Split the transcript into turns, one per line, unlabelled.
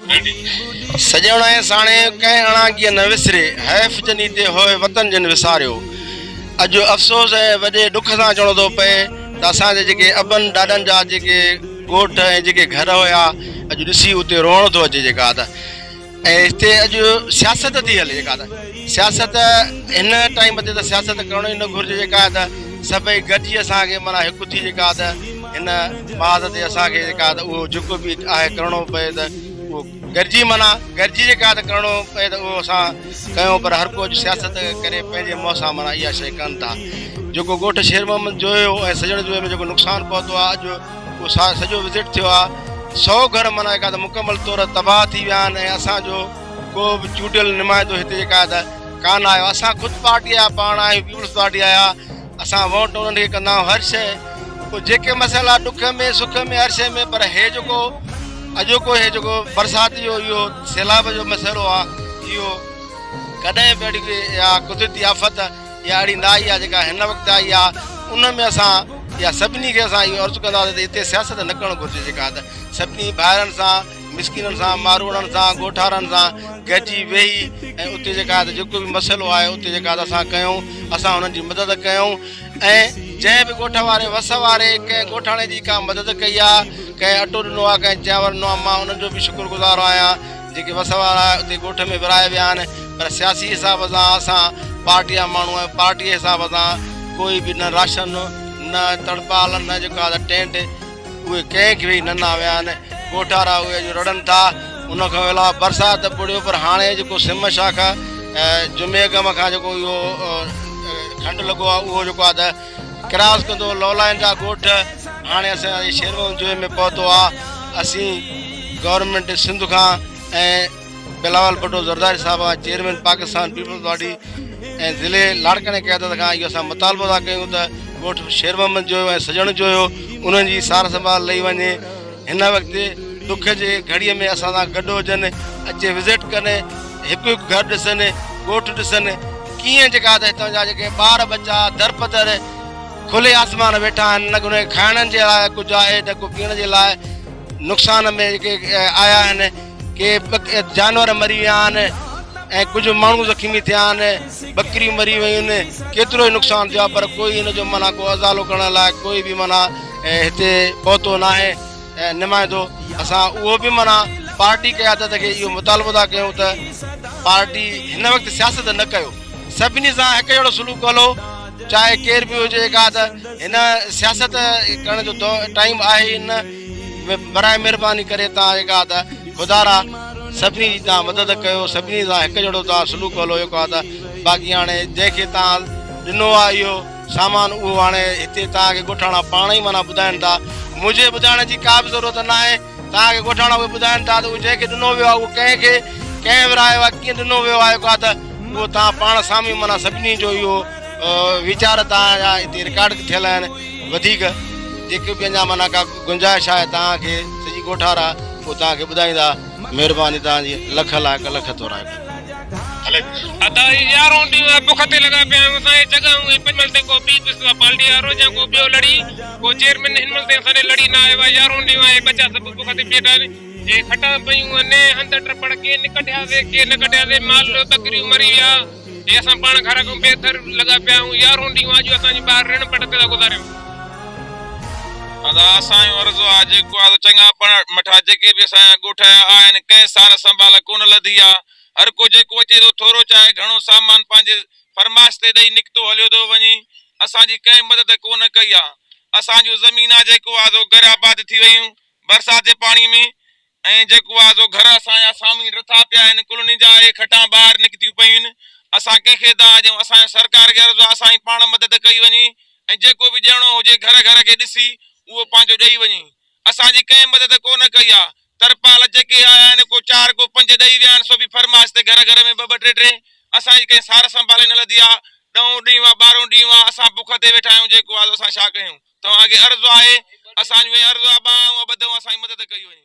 सजण ऐं साणे कंहिं अणांगीअ न विसरे हैफ़ जनी ते होए वतन जन विसारियो। अॼु अफ़सोस ऐं वॾे ॾुख सां चवणो थो पए त असांजे जेके अबनि ॾाॾनि जा जेके ॻोठ ऐं जेके घर हुया अॼु ॾिसी उते रोअण थो अचे जेका त। ऐं हिते अॼु सियासत थी हले जेका त सियासत हिन टाइम ते त सियासत करणो ई न घुरिजे जेका त सभई गॾिजी असांखे माना हिकु थी जेका त हिन बात ते असांखे जेका त उहो जेको बि आहे करिणो पए त उहो गॾिजी माना गॾिजी जेका त करिणो पए त उहो असां कयूं। पर हर को सियासत करे पंहिंजे मुंहं सां माना इहा शइ कनि था। जेको ॻोठ शेर मोहम्मद जो हुयो ऐं सजण जो में जेको नुक़सानु पहुतो आहे अॼु उहो सॼो विज़िट थियो आहे। 100 घर माना जेका त मुकमल तौर तबाह थी विया आहिनि ऐं असांजो को बि चूंडियल नुमाइंदो हिते जेका त कान आयो। असां ख़ुदि पार्टी जा पाण आहियूं, पीपल्स पार्टी आया, असां वोट उन्हनि खे कंदा आहियूं हर शइ। पोइ जेके मसइला ॾुख में सुख में हर शइ में, पर हे जेको अॼोको हे जेको बरसाति जो इहो सैलाब जो मसइलो आहे इहो कॾहिं बि अहिड़ी या कुदरती आफ़त या अहिड़ी न आई आहे जेका हिन वक़्तु आई आहे। उन में असां या सभिनी खे असां इहो अर्ज़ु कंदासीं त हिते सियासत न करणु घुरिजे जेका त सभिनी ॿाहिरनि सां मिसकिननि सां मारूड़नि सां ॻोठारनि सां गॾिजी वेही ऐं उते जेका त जेको बि मसइलो आहे उते जेका त असां कयूं, असां हुननि जी मदद कयूं। ऐं जंहिं बि ॻोठ वारे वस वारे कंहिं ॻोठाणे जी का मदद कई आहे, कंहिं अटो ॾिनो आहे, कंहिं चांवर ॾिनो आहे, मां उन्हनि जो बि शुक्रगुज़ार आहियां जेके वस वारा उते ॻोठ में विराए विया आहिनि। पर सियासी हिसाब सां असां पार्टी जा माण्हू आहियूं, पार्टी जे हिसाब सां कोई बि न राशन न तड़पाल न जेका त टेंट उहे कंहिंखे बि न विया आहिनि। ॻोठारा उहे जो रड़नि था। उनखां अलावा बरसाति पुड़ियो, पर हाणे जेको सिम शाख जुमे गम खां जेको इहो खंड लॻो आहे उहो जेको आहे त क्रॉस कंदो लौलाइन जा ॻोठ हाणे असांजे शेर मोहम्मद जो में पहुतो आहे। असीं गवर्नमेंट सिंध खां ऐं बिलावल भुट्टो ज़रदारी साहिब आहे चेयरमैन पाकिस्तान पीपल्स पार्टी ऐं ज़िले लाड़काणे क़यादत खां इहो असां मुतालबो था कयूं त ॻोठ शेर मोहम्मद जो ऐं सजण जो हुयो उन्हनि जी सार संभाल लही वञे। हिन वक़्तु दुख जे घड़ीअ में असां सां गॾु हुजनि, अचे विज़िट कनि, हिकु हिकु घरु ॾिसनि, ॻोठ ॾिसनि कीअं जेका त हितां जा जेके ॿार बच्चा दरपदर खुले आसमान वेठा आहिनि। न उन खाइण जे लाइ कुझु आहे न को पीअण जे लाइ। नुक़सान में जेके आया आहिनि के जानवर मरी विया आहिनि ऐं कुझु माण्हू ज़ख़्मी थिया आहिनि, ॿकरियूं मरी वियूं आहिनि, केतिरो ई नुक़सानु थियो आहे। पर कोई हिन जो माना को अज़ालो करण लाइ कोई बि माना हिते पहुतो न आहे नुमाइंदो। असां उहो बि माना पार्टी क़यादत खे इहो मुतालबो था कयूं त पार्टी हिन वक़्तु सियासत न कयो, सभिनी सां हिकु जहिड़ो सलूक हलो, चाहे केर बि हुजे जेका त हिन सियासत करण जो टाइम आहे ई न। बराए महिरबानी करे तव्हां जेका त ख़ुदारा सभिनी जी तव्हां मदद कयो, सभिनी सां हिकु जहिड़ो तव्हां सलूक हलो जेको आहे त। बाक़ी हाणे जंहिंखे तव्हां ॾिनो आहे इहो सामान उहो हाणे हिते तव्हांखे ॻोठाणा पाण ई माना ॿुधाइनि था। मुंहिंजे ॿुधाइण जी का बि ज़रूरत न आहे, तव्हांखे ॻोठाणा उहे ॿुधाइनि था त उहो जंहिंखे ॾिनो वियो आहे उहो कंहिंखे कंहिं विरायो आहे, कीअं ॾिनो वियो आहे जेको आहे त उहो तव्हां पाण साम्हूं माना सभिनी जो इहो वीचार तव्हांजा हिते रिकॉर्ड थियल आहिनि। वधीक जेके बि अञा माना का गुंजाइश आहे तव्हांखे सॼी ॻोठारा उहो तव्हांखे ॿुधाईंदा। महिरबानी तव्हांजी लख लाख लख तोराए।
अदा यारों ॾींहं बुख ते लॻा पिया आहियूं। असांजे जॻहियूं ऐं पंजमल ते को पीपल्स पार्टी वारो या को ॿियो लड़ी को चेयरमैन हिन महिल ताईं असांजे लड़ी न आयो आहे। यारों ॾींहं आहे बचा सभु बुख ते बीठा आहिनि। जे खटा पयूं आहिनि हंध टपड़ के न कढियासीं के न कढियासीं, माल ॿकरियूं मरी विया। जे असां पाण घर खां बेदर लॻा पिया आहियूं। यारों ॾींहं अॼु असांजी ॿार ऋण पट ते था गुज़ारियूं।
अदा असांजो अर्ज़ु आहे जेको आहे चङा मठा जेके बि असांजा ॻोठ आहिनि कंहिं सार संभाल कोन लधी आहे। हर को जेको अचे थो थोरो चाहे घणो सामान पंहिंजे फरमाइश ते ॾेई निकितो हलियो थो वञे। असांजी कंहिं मदद कोन कई आहे। असांजो ज़मीन आहे जेको आहे सो घर आबाद थी वियूं बरसाति जे पाणी में, ऐं जेको आहे सो घर असांजा साम्हूं रथा पिया आहिनि, कुलनी जा खटा ॿाहिरि निकितियूं पियूं आहिनि। असां कंहिंखे था ॾियूं, असांजे सरकार खे अर्ज़ु आहे असांजी पाण मदद कई वञे ऐं जेको बि ॾियणो हुजे घर घर खे ॾिसी उहो पंहिंजो ॾेई वञे। असांजी कंहिं मदद कोन कई आहे। तरपाल जेके आया आहिनि को 4 को 5 ॾेई विया आहिनि, सो बि फरमाइश ते घर घर में 2-2 3-3। असांजी कंहिं सार संभाले न लधी आहे। 10 ॾींहं 12 ॾींहं असां बुख ते वेठा आहियूं। जेको आहे असां छा कयूं? तव्हांखे अर्ज़ु आहे, असांजो अर्ज़ु आहे ॿाहूं ॿधूं असांजी मदद कई वञे।